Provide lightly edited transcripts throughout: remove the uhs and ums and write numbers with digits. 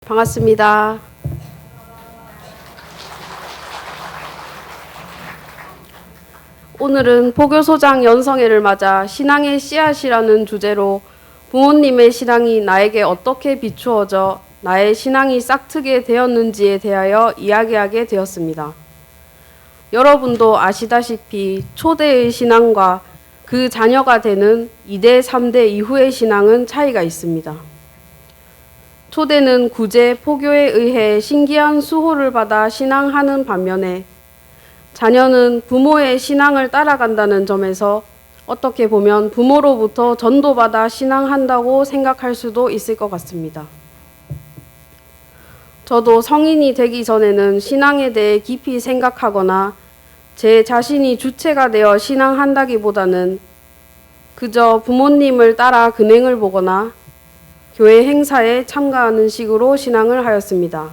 반갑습니다. 오늘은 포교소장 연성회를 맞아 신앙의 씨앗이라는 주제로 부모님의 신앙이 나에게 어떻게 비추어져 나의 신앙이 싹트게 되었는지에 대하여 이야기하게 되었습니다. 여러분도 아시다시피 초대의 신앙과 그 자녀가 되는 2대, 3대 이후의 신앙은 차이가 있습니다. 초대는 구제, 포교에 의해 신기한 수호를 받아 신앙하는 반면에 자녀는 부모의 신앙을 따라간다는 점에서 어떻게 보면 부모로부터 전도받아 신앙한다고 생각할 수도 있을 것 같습니다. 저도 성인이 되기 전에는 신앙에 대해 깊이 생각하거나 제 자신이 주체가 되어 신앙한다기보다는 그저 부모님을 따라 근행을 보거나 교회 행사에 참가하는 식으로 신앙을 하였습니다.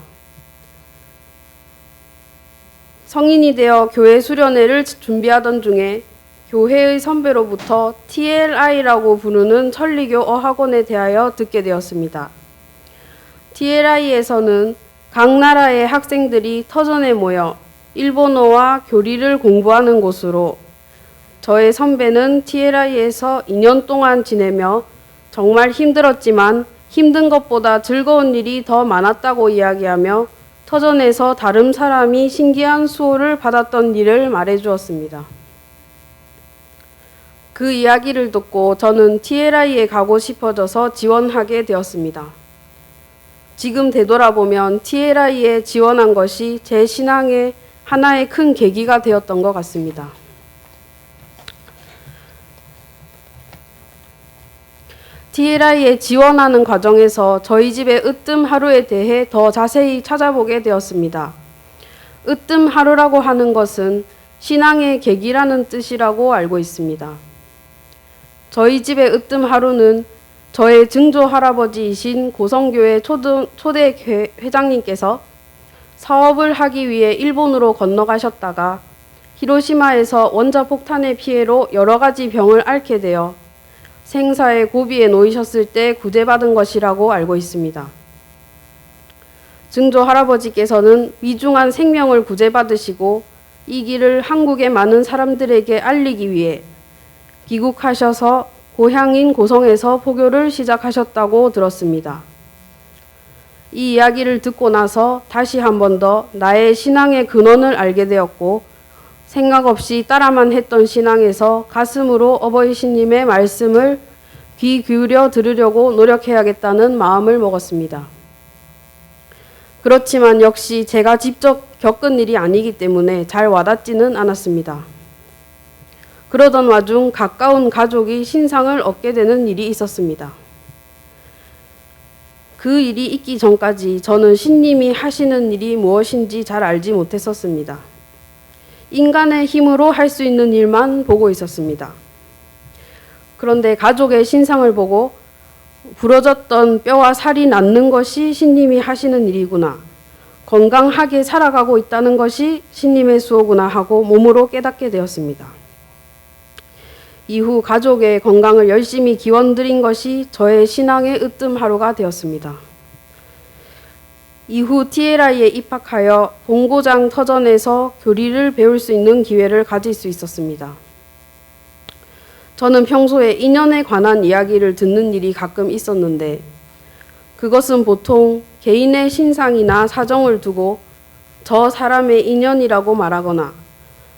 성인이 되어 교회 수련회를 준비하던 중에 교회의 선배로부터 TLI라고 부르는 천리교 어학원에 대하여 듣게 되었습니다. TLI에서는 각 나라의 학생들이 터전에 모여 일본어와 교리를 공부하는 곳으로 저의 선배는 TLI에서 2년 동안 지내며 정말 힘들었지만 힘든 것보다 즐거운 일이 더 많았다고 이야기하며 터전에서 다른 사람이 신기한 수호를 받았던 일을 말해주었습니다. 그 이야기를 듣고 저는 TLI에 가고 싶어져서 지원하게 되었습니다. 지금 되돌아보면 TLI에 지원한 것이 제 신앙의 하나의 큰 계기가 되었던 것 같습니다. TLI에 지원하는 과정에서 저희 집의 으뜸 하루에 대해 더 자세히 찾아보게 되었습니다. 으뜸 하루라고 하는 것은 신앙의 계기라는 뜻이라고 알고 있습니다. 저희 집의 으뜸 하루는 저의 증조 할아버지이신 고성교회 초대 회장님께서 사업을 하기 위해 일본으로 건너가셨다가 히로시마에서 원자폭탄의 피해로 여러 가지 병을 앓게 되어 생사의 고비에 놓이셨을 때 구제받은 것이라고 알고 있습니다. 증조 할아버지께서는 위중한 생명을 구제받으시고 이 길을 한국의 많은 사람들에게 알리기 위해 귀국하셔서 고향인 고성에서 포교를 시작하셨다고 들었습니다. 이 이야기를 듣고 나서 다시 한 번 더 나의 신앙의 근원을 알게 되었고 생각 없이 따라만 했던 신앙에서 가슴으로 어버이 신님의 말씀을 귀 기울여 들으려고 노력해야겠다는 마음을 먹었습니다. 그렇지만 역시 제가 직접 겪은 일이 아니기 때문에 잘 와닿지는 않았습니다. 그러던 와중 가까운 가족이 신상을 얻게 되는 일이 있었습니다. 그 일이 있기 전까지 저는 신님이 하시는 일이 무엇인지 잘 알지 못했었습니다. 인간의 힘으로 할 수 있는 일만 보고 있었습니다. 그런데 가족의 신상을 보고 부러졌던 뼈와 살이 낫는 것이 신님이 하시는 일이구나. 건강하게 살아가고 있다는 것이 신님의 수호구나 하고 몸으로 깨닫게 되었습니다. 이후 가족의 건강을 열심히 기원드린 것이 저의 신앙의 으뜸 하루가 되었습니다. 이후 TLI에 입학하여 본고장 터전에서 교리를 배울 수 있는 기회를 가질 수 있었습니다. 저는 평소에 인연에 관한 이야기를 듣는 일이 가끔 있었는데 그것은 보통 개인의 신상이나 사정을 두고 저 사람의 인연이라고 말하거나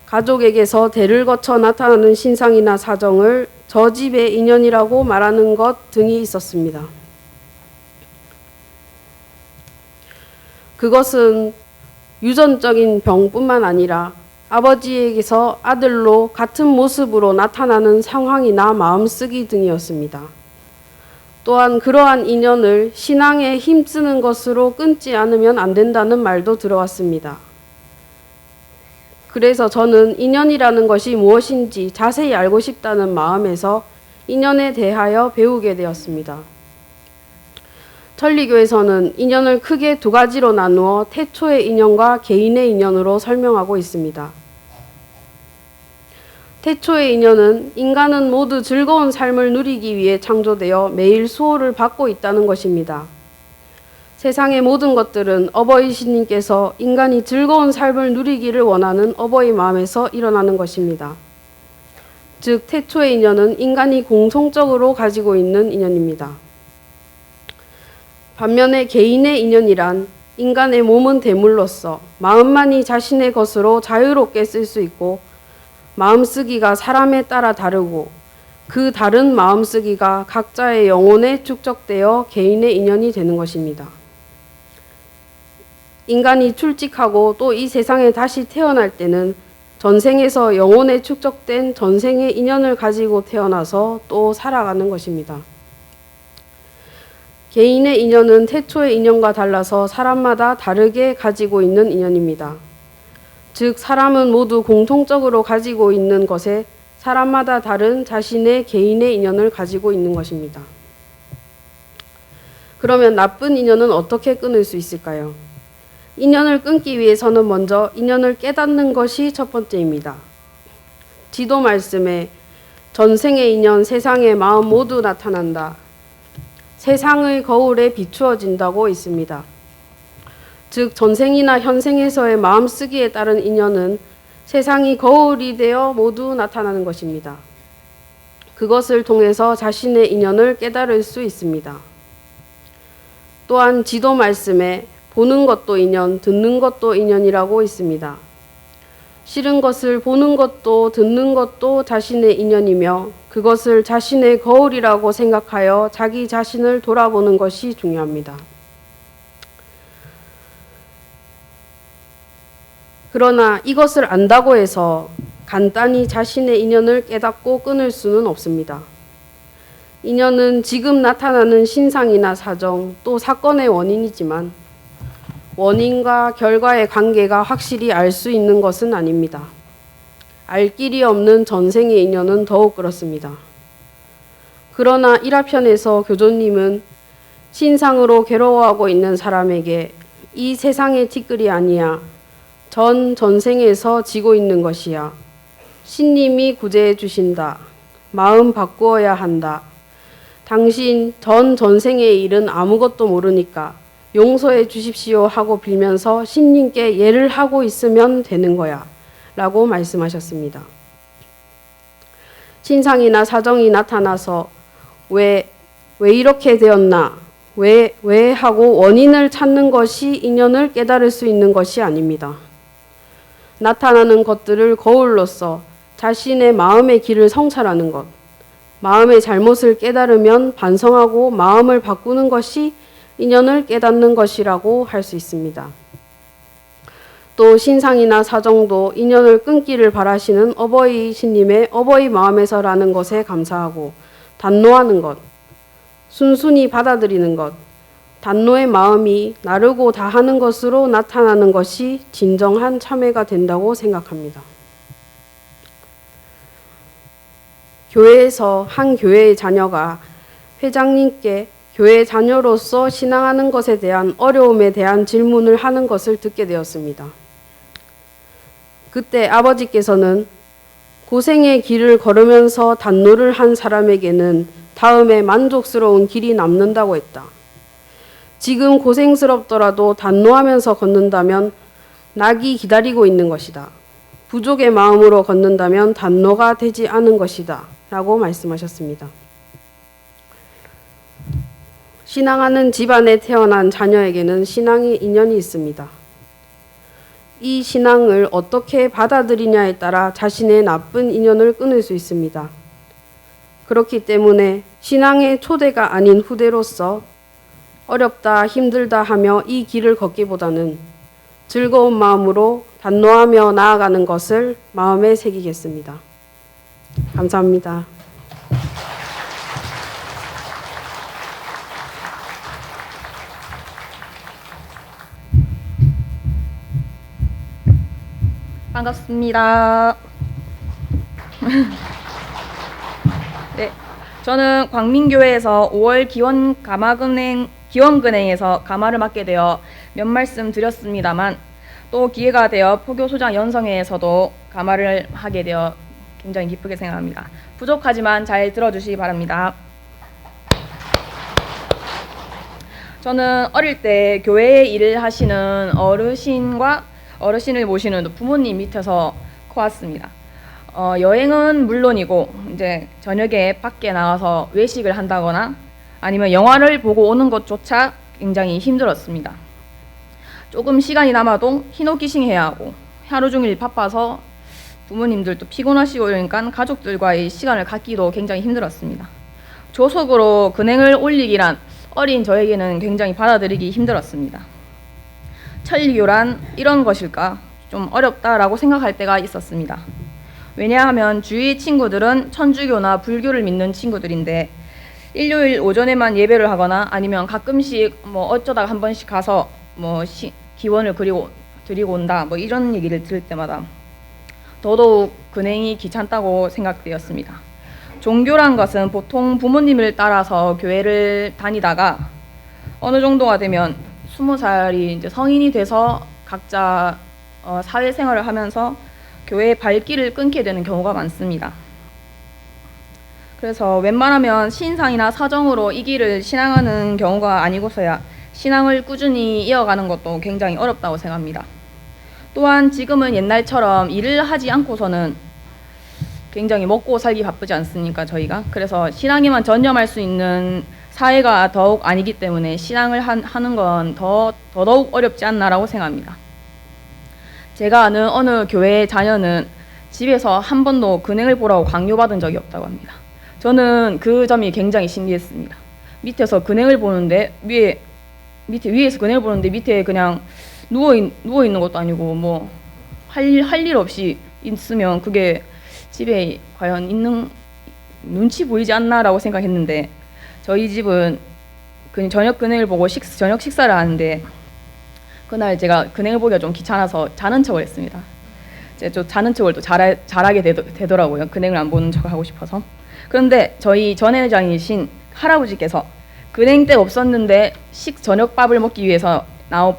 가족에게서 대를 거쳐 나타나는 신상이나 사정을 저 집의 인연이라고 말하는 것 등이 있었습니다. 그것은 유전적인 병뿐만 아니라 아버지에게서 아들로 같은 모습으로 나타나는 상황이나 마음쓰기 등이었습니다. 또한 그러한 인연을 신앙에 힘쓰는 것으로 끊지 않으면 안 된다는 말도 들어왔습니다. 그래서 저는 인연이라는 것이 무엇인지 자세히 알고 싶다는 마음에서 인연에 대하여 배우게 되었습니다. 천리교에서는 인연을 크게 두 가지로 나누어 태초의 인연과 개인의 인연으로 설명하고 있습니다. 태초의 인연은 인간은 모두 즐거운 삶을 누리기 위해 창조되어 매일 수호를 받고 있다는 것입니다. 세상의 모든 것들은 어버이 신님께서 인간이 즐거운 삶을 누리기를 원하는 어버이 마음에서 일어나는 것입니다. 즉 태초의 인연은 인간이 공통적으로 가지고 있는 인연입니다. 반면에 개인의 인연이란 인간의 몸은 대물로서 마음만이 자신의 것으로 자유롭게 쓸 수 있고 마음쓰기가 사람에 따라 다르고 그 다른 마음쓰기가 각자의 영혼에 축적되어 개인의 인연이 되는 것입니다. 인간이 출직하고 또 이 세상에 다시 태어날 때는 전생에서 영혼에 축적된 전생의 인연을 가지고 태어나서 또 살아가는 것입니다. 개인의 인연은 태초의 인연과 달라서 사람마다 다르게 가지고 있는 인연입니다. 즉 사람은 모두 공통적으로 가지고 있는 것에 사람마다 다른 자신의 개인의 인연을 가지고 있는 것입니다. 그러면 나쁜 인연은 어떻게 끊을 수 있을까요? 인연을 끊기 위해서는 먼저 인연을 깨닫는 것이 첫 번째입니다. 지도 말씀에 전생의 인연, 세상의 마음 모두 나타난다. 세상의 거울에 비추어진다고 있습니다. 즉 전생이나 현생에서의 마음쓰기에 따른 인연은 세상이 거울이 되어 모두 나타나는 것입니다. 그것을 통해서 자신의 인연을 깨달을 수 있습니다. 또한 지도 말씀에 보는 것도 인연, 듣는 것도 인연이라고 있습니다. 싫은 것을 보는 것도 듣는 것도 자신의 인연이며 그것을 자신의 거울이라고 생각하여 자기 자신을 돌아보는 것이 중요합니다. 그러나 이것을 안다고 해서 간단히 자신의 인연을 깨닫고 끊을 수는 없습니다. 인연은 지금 나타나는 신상이나 사정, 또 사건의 원인이지만 원인과 결과의 관계가 확실히 알 수 있는 것은 아닙니다. 알 길이 없는 전생의 인연은 더욱 그렇습니다. 그러나 1화편에서 교조님은 신상으로 괴로워하고 있는 사람에게 이 세상의 티끌이 아니야. 전생에서 지고 있는 것이야. 신님이 구제해 주신다. 마음 바꾸어야 한다. 당신 전생의 일은 아무것도 모르니까 용서해 주십시오 하고 빌면서 신님께 예를 하고 있으면 되는 거야 라고 말씀하셨습니다. 신상이나 사정이 나타나서 왜 이렇게 되었나 왜 하고 원인을 찾는 것이 인연을 깨달을 수 있는 것이 아닙니다. 나타나는 것들을 거울로서 자신의 마음의 길을 성찰하는 것, 마음의 잘못을 깨달으면 반성하고 마음을 바꾸는 것이 인연을 깨닫는 것이라고 할 수 있습니다. 또 신상이나 사정도 인연을 끊기를 바라시는 어버이 신님의 어버이 마음에서라는 것에 감사하고 단노하는 것, 순순히 받아들이는 것, 단노의 마음이 나르고 다하는 것으로 나타나는 것이 진정한 참회가 된다고 생각합니다. 교회에서 한 교회의 자녀가 회장님께 교회 자녀로서 신앙하는 것에 대한 어려움에 대한 질문을 하는 것을 듣게 되었습니다. 그때 아버지께서는 고생의 길을 걸으면서 단노를 한 사람에게는 다음에 만족스러운 길이 남는다고 했다. 지금 고생스럽더라도 단노하면서 걷는다면 낙이 기다리고 있는 것이다. 부족의 마음으로 걷는다면 단노가 되지 않은 것이다. 라고 말씀하셨습니다. 신앙하는 집안에 태어난 자녀에게는 신앙의 인연이 있습니다. 이 신앙을 어떻게 받아들이냐에 따라 자신의 나쁜 인연을 끊을 수 있습니다. 그렇기 때문에 신앙의 초대가 아닌 후대로서 어렵다 힘들다 하며 이 길을 걷기보다는 즐거운 마음으로 단노하며 나아가는 것을 마음에 새기겠습니다. 감사합니다. 반갑습니다. 네, 저는 광민교회에서 5월 기원근행에서 가마를 맡게 되어 몇 말씀 드렸습니다만 또 기회가 되어 포교소장 연성회에서도 가마를 하게 되어 굉장히 기쁘게 생각합니다. 부족하지만 잘 들어주시기 바랍니다. 저는 어릴 때 교회에 일을 하시는 어르신을 모시는 부모님 밑에서 커왔습니다. 여행은 물론이고 이제 저녁에 밖에 나가서 외식을 한다거나 아니면 영화를 보고 오는 것조차 굉장히 힘들었습니다. 조금 시간이 남아도 흰옷기싱 해야 하고 하루 종일 바빠서 부모님들도 피곤하시고 이러니까 가족들과의 시간을 갖기도 굉장히 힘들었습니다. 조속으로 근행을 올리기란 어린 저에게는 굉장히 받아들이기 힘들었습니다. 천리교란 이런 것일까? 좀 어렵다라고 생각할 때가 있었습니다. 왜냐하면 주위 친구들은 천주교나 불교를 믿는 친구들인데 일요일 오전에만 예배를 하거나 아니면 가끔씩 뭐 어쩌다가 한 번씩 가서 뭐 기원을 드리고 온다 뭐 이런 얘기를 들을 때마다 더더욱 근행이 귀찮다고 생각되었습니다. 종교란 것은 보통 부모님을 따라서 교회를 다니다가 어느 정도가 되면 20살이 이제 성인이 돼서 각자 사회생활을 하면서 교회의 발길을 끊게 되는 경우가 많습니다. 그래서 웬만하면 신상이나 사정으로 이 길을 신앙하는 경우가 아니고서야 신앙을 꾸준히 이어가는 것도 굉장히 어렵다고 생각합니다. 또한 지금은 옛날처럼 일을 하지 않고서는 굉장히 먹고 살기 바쁘지 않습니까, 저희가? 그래서 신앙에만 전념할 수 있는 사회가 더욱 아니기 때문에 신앙을 하는 건 더더욱 어렵지 않나라고 생각합니다. 제가 아는 어느 교회의 자녀는 집에서 한 번도 근행을 보라고 강요받은 적이 없다고 합니다. 저는 그 점이 굉장히 신기했습니다. 밑에서 근행을 보는데 위에서 근행을 보는데 밑에 그냥 누워 있는 것도 아니고 뭐 할 일 없이 있으면 그게 집에 과연 있는 눈치 보이지 않나라고 생각했는데 저희 집은 저녁 근행을 보고 저녁 식사를 하는데 그날 제가 근행을 보기가 좀 귀찮아서 자는 척을 했습니다. 제가 자는 척을 또 잘하게 되더라고요. 근행을 안 보는 척을 하고 싶어서. 그런데 저희 전 회장이신 할아버지께서 근행 때 없었는데 저녁밥을 먹기 위해서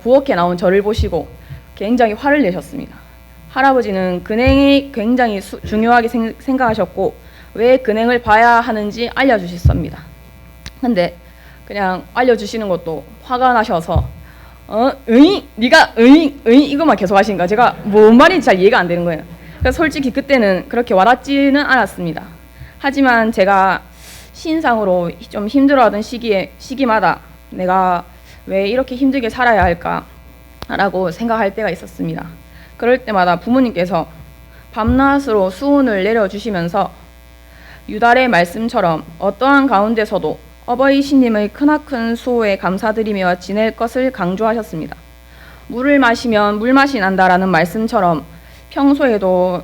부엌에 나온 저를 보시고 굉장히 화를 내셨습니다. 할아버지는 근행이 굉장히 중요하게 생각하셨고 왜 근행을 봐야 하는지 알려주셨습니다. 근데 그냥 알려주시는 것도 화가 나셔서 네가 이것만 계속 하시니까 제가 뭔 말인지 잘 이해가 안 되는 거예요. 그래서 솔직히 그때는 그렇게 와닿지는 않았습니다. 하지만 제가 신상으로 좀 힘들어하던 시기마다 내가 왜 이렇게 힘들게 살아야 할까라고 생각할 때가 있었습니다. 그럴 때마다 부모님께서 밤낮으로 수운을 내려주시면서 유달의 말씀처럼 어떠한 가운데서도 어버이 신님의 크나큰 수호에 감사드리며 지낼 것을 강조하셨습니다. 물을 마시면 물맛이 난다라는 말씀처럼 평소에도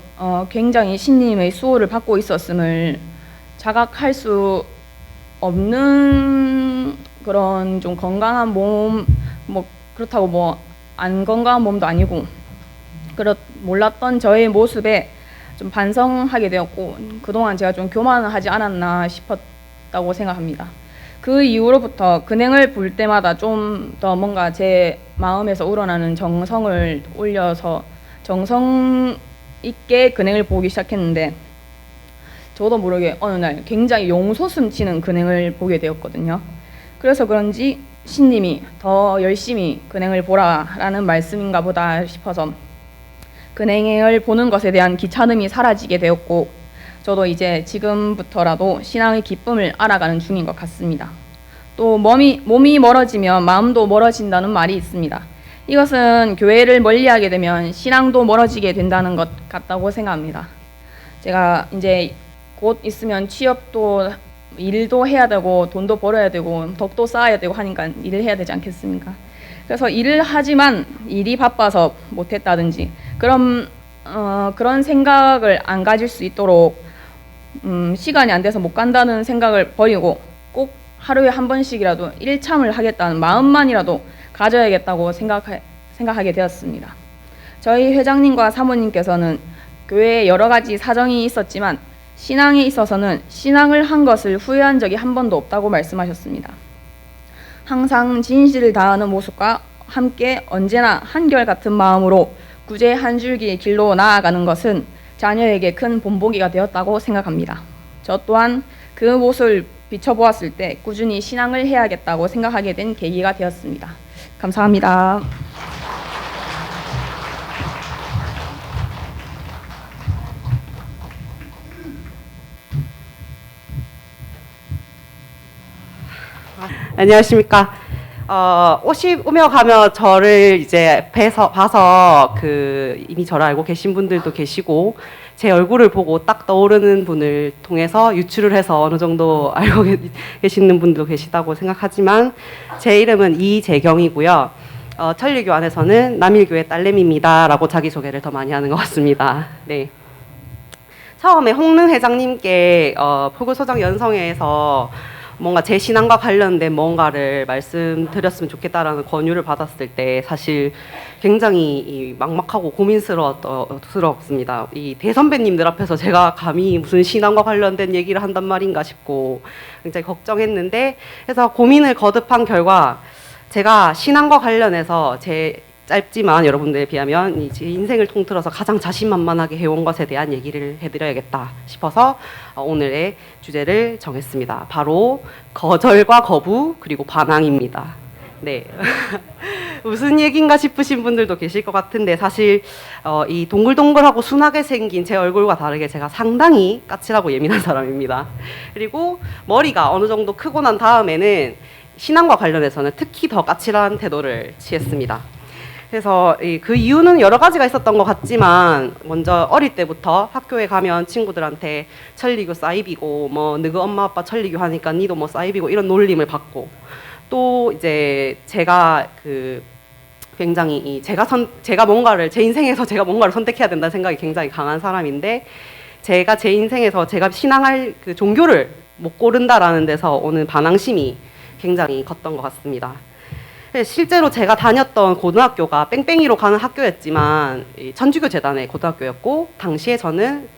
굉장히 신님의 수호를 받고 있었음을 자각할 수 없는 그런 좀 건강한 몸, 뭐 그렇다고 뭐 안 건강한 몸도 아니고 몰랐던 저의 모습에 좀 반성하게 되었고 그동안 제가 좀 교만을 하지 않았나 싶었다고 생각합니다. 그 이후로부터 근행을 볼 때마다 좀 더 뭔가 제 마음에서 우러나는 정성을 올려서 정성 있게 근행을 보기 시작했는데 저도 모르게 어느 날 굉장히 용솟음 치는 근행을 보게 되었거든요. 그래서 그런지 신님이 더 열심히 근행을 보라라는 말씀인가 보다 싶어서 근행을 보는 것에 대한 귀찮음이 사라지게 되었고 저도 이제 지금부터라도 신앙의 기쁨을 알아가는 중인 것 같습니다. 또 몸이 멀어지면 마음도 멀어진다는 말이 있습니다. 이것은 교회를 멀리하게 되면 신앙도 멀어지게 된다는 것 같다고 생각합니다. 제가 이제 곧 있으면 취업도 일도 해야 되고 돈도 벌어야 되고 덕도 쌓아야 되고 하니까 일을 해야 되지 않겠습니까? 그래서 일을 하지만 일이 바빠서 못했다든지 그런 생각을 안 가질 수 있도록 시간이 안 돼서 못 간다는 생각을 버리고 꼭 하루에 한 번씩이라도 일참을 하겠다는 마음만이라도 가져야겠다고 생각하게 되었습니다. 저희 회장님과 사모님께서는 교회에 여러 가지 사정이 있었지만 신앙에 있어서는 신앙을 한 것을 후회한 적이 한 번도 없다고 말씀하셨습니다. 항상 진실을 다하는 모습과 함께 언제나 한결같은 마음으로 구제 한 줄기의 길로 나아가는 것은 자녀에게 큰 본보기가 되었다고 생각합니다. 저 또한 그 비춰보았을 때 꾸준히 신앙을 해야겠다고 생각하게 된 계기가 되었습니다. 감사합니다. 안녕하십니까. 오며 가며 저를 이제 봐서 이미 저를 알고 계신 분들도 계시고 제 얼굴을 보고 딱 떠오르는 분을 통해서 유추를 해서 어느 정도 알고 계시는 분도 계시다고 생각하지만 제 이름은 이재경이고요. 천리교 안에서는 남일교의 딸내미입니다라고 자기소개를 더 많이 하는 것 같습니다. 네. 처음에 홍릉 회장님께 포교소장 연성회에서 뭔가 제 신앙과 관련된 뭔가를 말씀드렸으면 좋겠다라는 권유를 받았을 때 사실 굉장히 막막하고 고민스러웠습니다. 이 대선배님들 앞에서 제가 감히 무슨 신앙과 관련된 얘기를 한단 말인가 싶고 굉장히 걱정했는데, 그래서 고민을 거듭한 결과 제가 신앙과 관련해서 제 짧지만 여러분들에 비하면 제 인생을 통틀어서 가장 자신만만하게 해온 것에 대한 얘기를 해드려야겠다 싶어서 오늘의 주제를 정했습니다. 바로 거절과 거부 그리고 반항입니다. 네. 무슨 얘기인가 싶으신 분들도 계실 것 같은데 사실 이 동글동글하고 순하게 생긴 제 얼굴과 다르게 제가 상당히 까칠하고 예민한 사람입니다. 그리고 머리가 어느 정도 크고 난 다음에는 신앙과 관련해서는 특히 더 까칠한 태도를 취했습니다. 그래서 그 이유는 여러 가지가 있었던 것 같지만 먼저 어릴 때부터 학교에 가면 친구들한테 천리교 사입이고 뭐 너희 엄마 아빠 천리교 하니까 니도 뭐 사입이고 이런 놀림을 받고, 또 이제 제가 굉장히 제가 뭔가를 제 인생에서 제가 뭔가를 선택해야 된다는 생각이 굉장히 강한 사람인데, 제가 제 인생에서 제가 신앙할 그 종교를 못 고른다라는 데서 오는 반항심이 굉장히 컸던 것 같습니다. 실제로 제가 다녔던 고등학교가 뺑뺑이로 가는 학교였지만 천주교 재단의 고등학교였고, 당시에 저는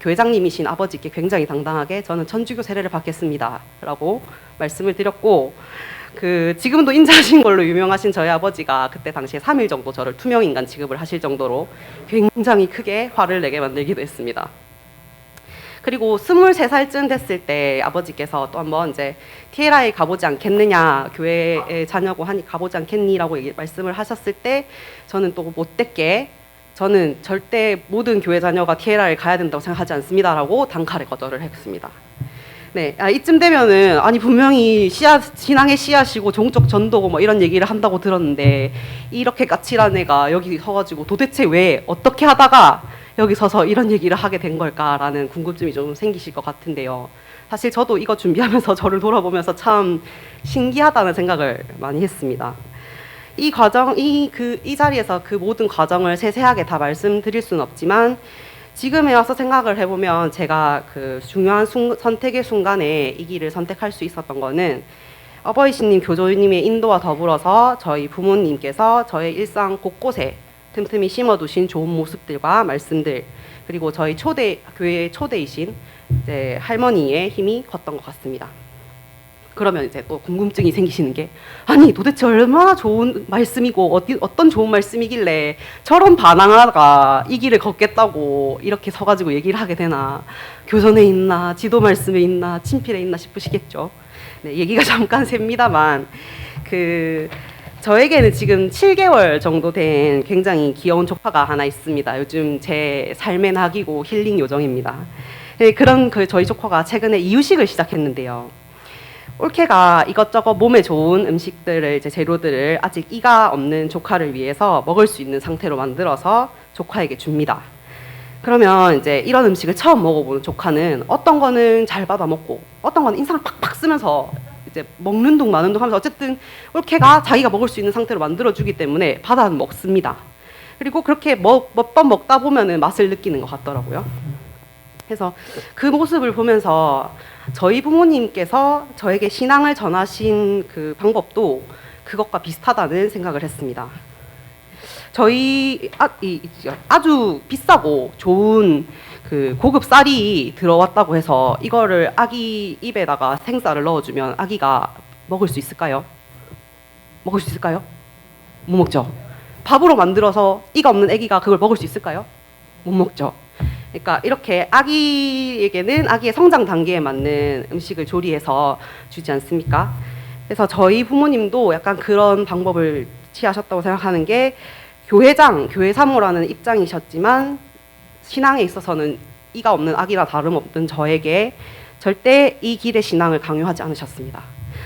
교회장님이신 아버지께 굉장히 당당하게 저는 천주교 세례를 받겠습니다 라고 말씀을 드렸고, 지금도 인자하신 걸로 유명하신 저희 아버지가 그때 당시에 3일 정도 저를 투명인간 취급을 하실 정도로 굉장히 크게 화를 내게 만들기도 했습니다. 그리고 23살쯤 됐을 때 아버지께서 또 한번 이제 TLI 가보지 않겠느냐, 교회의 자녀고 하니 가보지 않겠니라고 말씀을 하셨을 때 저는 또 못됐게 저는 절대 모든 교회 자녀가 TLI를 가야 된다고 생각하지 않습니다라고 단칼에 거절을 했습니다. 네, 이쯤 되면은 아니 분명히 신앙의 씨앗이고 종적 전도고 뭐 이런 얘기를 한다고 들었는데 이렇게 까칠한 애가 여기 서가지고 도대체 왜 어떻게 하다가 여기 서서 이런 얘기를 하게 된 걸까라는 궁금증이 좀 생기실 것 같은데요. 사실 저도 이거 준비하면서 저를 돌아보면서 참 신기하다는 생각을 많이 했습니다. 이 자리에서 그 모든 과정을 세세하게 다 말씀드릴 수는 없지만 지금에 와서 생각을 해보면 제가 그 중요한 선택의 순간에 이 길을 선택할 수 있었던 거는 어버이신님, 교조님의 인도와 더불어서 저희 부모님께서 저의 일상 곳곳에 틈틈이 심어두신 좋은 모습들과 말씀들, 그리고 저희 교회의 초대이신 이제 할머니의 힘이 컸던 것 같습니다. 그러면 이제 또 궁금증이 생기시는 게, 아니 도대체 얼마나 좋은 말씀이고 어떤 좋은 말씀이길래 저런 반항하다가 이 길을 걷겠다고 이렇게 서가지고 얘기를 하게 되나, 교선에 있나 지도 말씀에 있나 친필에 있나 싶으시겠죠. 네, 얘기가 잠깐 셉니다만 저에게는 지금 7개월 정도 된 굉장히 귀여운 조카가 하나 있습니다. 요즘 제 삶의 낙이고 힐링 요정입니다. 네, 그런 저희 조카가 최근에 이유식을 시작했는데요. 올케가 이것저것 몸에 좋은 음식들을 재료들을 아직 이가 없는 조카를 위해서 먹을 수 있는 상태로 만들어서 조카에게 줍니다. 그러면 이제 이런 음식을 처음 먹어보는 조카는 어떤 거는 잘 받아 먹고 어떤 거는 인상을 팍팍 쓰면서 이제 먹는 둥 마는 둥 하면서 어쨌든 올케가 자기가 먹을 수 있는 상태로 만들어주기 때문에 받아 먹습니다. 그리고 그렇게 몇 번 먹다 보면은 맛을 느끼는 것 같더라고요. 그래서 그 모습을 보면서 저희 부모님께서 저에게 신앙을 전하신 그 방법도 그것과 비슷하다는 생각을 했습니다. 아주 비싸고 좋은 그 고급 쌀이 들어왔다고 해서 이거를 아기 입에다가 생쌀을 넣어주면 아기가 먹을 수 있을까요? 먹을 수 있을까요? 못 먹죠. 밥으로 만들어서 이가 없는 아기가 그걸 먹을 수 있을까요? 못 먹죠. 그러니까 이렇게 아기에게는 아기의 성장 단계에 맞는 음식을 조리해서 주지 않습니까? 그래서 저희 부모님도 약간 그런 방법을 취하셨다고 생각하는 게 교회장, 교회 사모라는 입장이셨지만 신앙에 있어서는 이가 없는 아기나 다름없는 저에게 절대 이 길의 신앙을 강요하지 않으셨습니다.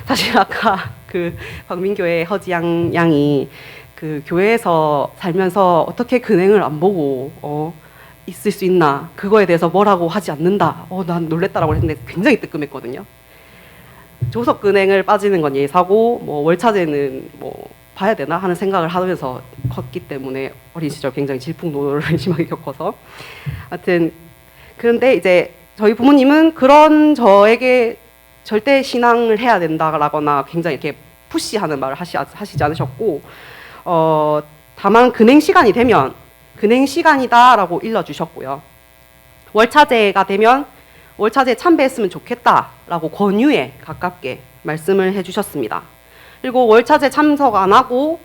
사실 아까 그 광민교회 허지양 양이 그 교회에서 살면서 어떻게 근행을 안 보고 있을 수 있나, 그거에 대해서 뭐라고 하지 않는다, 난 놀랬다라고 했는데 굉장히 뜨끔했거든요. 조석 근행을 빠지는 건 예사고 뭐 월차제는 뭐 봐야 되나 하는 생각을 하면서 컸기 때문에 어린 시절 굉장히 질풍노도를 심하게 겪어서 하여튼 그런데 이제 저희 부모님은 그런 저에게 절대 신앙을 해야 된다라거나 굉장히 이렇게 푸시하는 말을 하시지 않으셨고 다만 근행 시간이 되면 근행 시간이다라고 일러주셨고요. 월차제가 되면 월차제에 참배했으면 좋겠다라고 권유에 가깝게 말씀을 해주셨습니다. 그리고 월차제 참석 안 하고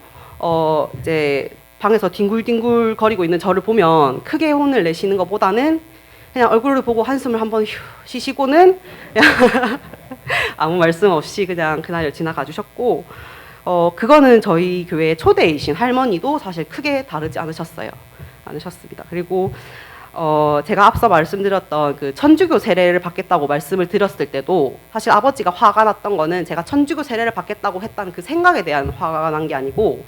이제 방에서 뒹굴뒹굴 거리고 있는 저를 보면 크게 혼을 내시는 것보다는 그냥 얼굴을 보고 한숨을 한번 쉬시고는 아무 말씀 없이 그냥 그날을 지나가 주셨고 그거는 저희 교회의 초대이신 할머니도 사실 크게 다르지 않으셨습니다. 그리고 제가 앞서 말씀드렸던 그 천주교 세례를 받겠다고 말씀을 드렸을 때도 사실 아버지가 화가 났던 거는 제가 천주교 세례를 받겠다고 했다는 그 생각에 대한 화가 난 게 아니고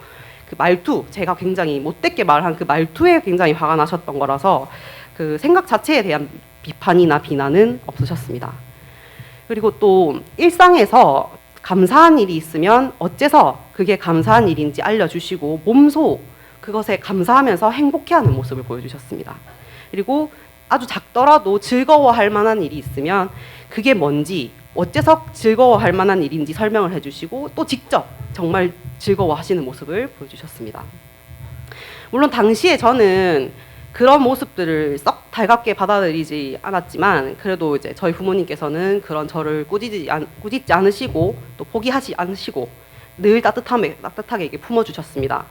그 말투, 제가 굉장히 못되게 말한 그 말투에 굉장히 화가 나셨던 거라서 그 생각 자체에 대한 비판이나 비난은 없으셨습니다. 그리고 또 일상에서 감사한 일이 있으면 어째서 그게 감사한 일인지 알려주시고 몸소 그것에 감사하면서 행복해하는 모습을 보여주셨습니다. 그리고 아주 작더라도 즐거워할 만한 일이 있으면 그게 뭔지 어째서 즐거워할 만한 일인지 설명을 해주시고 또 직접 정말 즐거워하시는 모습을 보여주셨습니다. 물론 당시에 저는 그런 모습들을 썩 달갑게 받아들이지 않았지만 그래도 이제 저희 부모님께서는 그런 저를 꾸짖지 않으시고 또 포기하지 않으시고 늘 따뜻하게 이렇게 품어주셨습니다.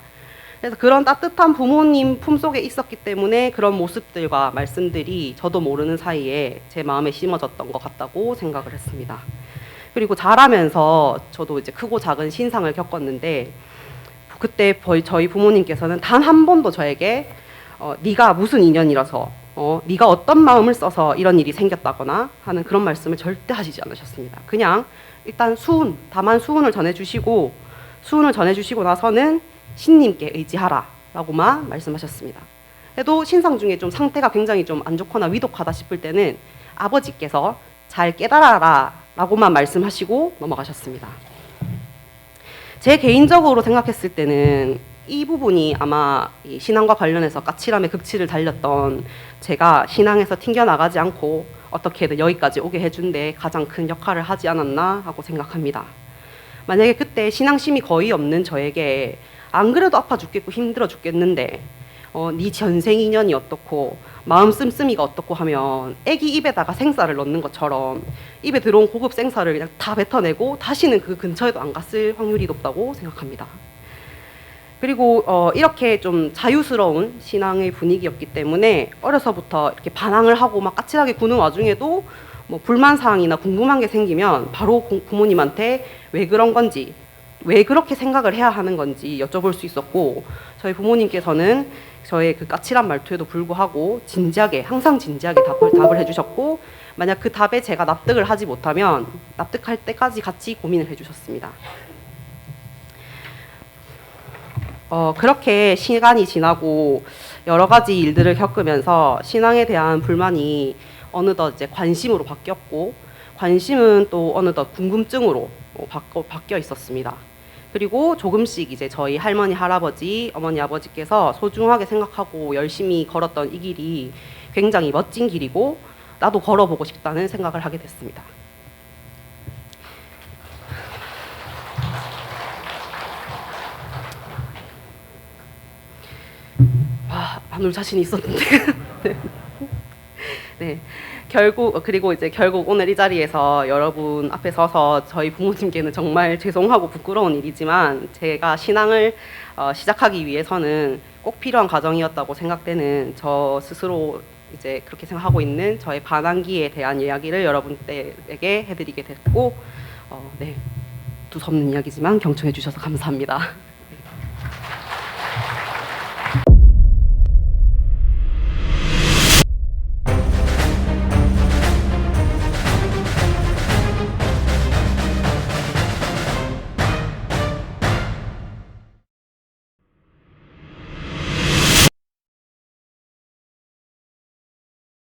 그래서 그런 따뜻한 부모님 품속에 있었기 때문에 그런 모습들과 말씀들이 저도 모르는 사이에 제 마음에 심어졌던 것 같다고 생각을 했습니다. 그리고 자라면서 저도 이제 크고 작은 신상을 겪었는데 그때 저희 부모님께서는 단 한 번도 저에게 네가 무슨 인연이라서 네가 어떤 마음을 써서 이런 일이 생겼다거나 하는 그런 말씀을 절대 하시지 않으셨습니다. 그냥 일단 다만 수훈을 전해주시고 나서는 신님께 의지하라 라고만 말씀하셨습니다. 그래도 신상 중에 좀 상태가 굉장히 좀 안 좋거나 위독하다 싶을 때는 아버지께서 잘 깨달아라 라고만 말씀하시고 넘어가셨습니다. 제 개인적으로 생각했을 때는 이 부분이 아마 이 신앙과 관련해서 까칠함의 극치를 달렸던 제가 신앙에서 튕겨나가지 않고 어떻게든 여기까지 오게 해준 데 가장 큰 역할을 하지 않았나 하고 생각합니다. 만약에 그때 신앙심이 거의 없는 저에게 안 그래도 아파 죽겠고 힘들어 죽겠는데 네 전생 인연이 어떻고 마음 씀씀이가 어떻고 하면 애기 입에다가 생쌀을 넣는 것처럼 입에 들어온 고급 생쌀을 그냥 다 뱉어내고 다시는 그 근처에도 안 갔을 확률이 높다고 생각합니다. 그리고 이렇게 좀 자유스러운 신앙의 분위기였기 때문에 어려서부터 이렇게 반항을 하고 막 까칠하게 구는 와중에도 뭐 불만사항이나 궁금한 게 생기면 바로 부모님한테 왜 그런 건지 왜 그렇게 생각을 해야 하는 건지 여쭤볼 수 있었고 저희 부모님께서는 저의 그 까칠한 말투에도 불구하고 항상 진지하게 답을 해주셨고 만약 그 답에 제가 납득을 하지 못하면 납득할 때까지 같이 고민을 해주셨습니다. 그렇게 시간이 지나고 여러 가지 일들을 겪으면서 신앙에 대한 불만이 어느덧 이제 관심으로 바뀌었고 관심은 또 어느덧 궁금증으로 바뀌어 있었습니다. 그리고 조금씩 이제 저희 할머니, 할아버지, 어머니, 아버지께서 소중하게 생각하고 열심히 걸었던 이 길이 굉장히 멋진 길이고 나도 걸어보고 싶다는 생각을 하게 됐습니다. 안 올 자신이 있었는데. 네. 그리고 이제 결국 오늘 이 자리에서 여러분 앞에 서서 저희 부모님께는 정말 죄송하고 부끄러운 일이지만 제가 신앙을 시작하기 위해서는 꼭 필요한 과정이었다고 생각되는 저 스스로 이제 그렇게 생각하고 있는 저의 반항기에 대한 이야기를 여러분들에게 해드리게 됐고, 네, 두서없는 이야기지만 경청해 주셔서 감사합니다.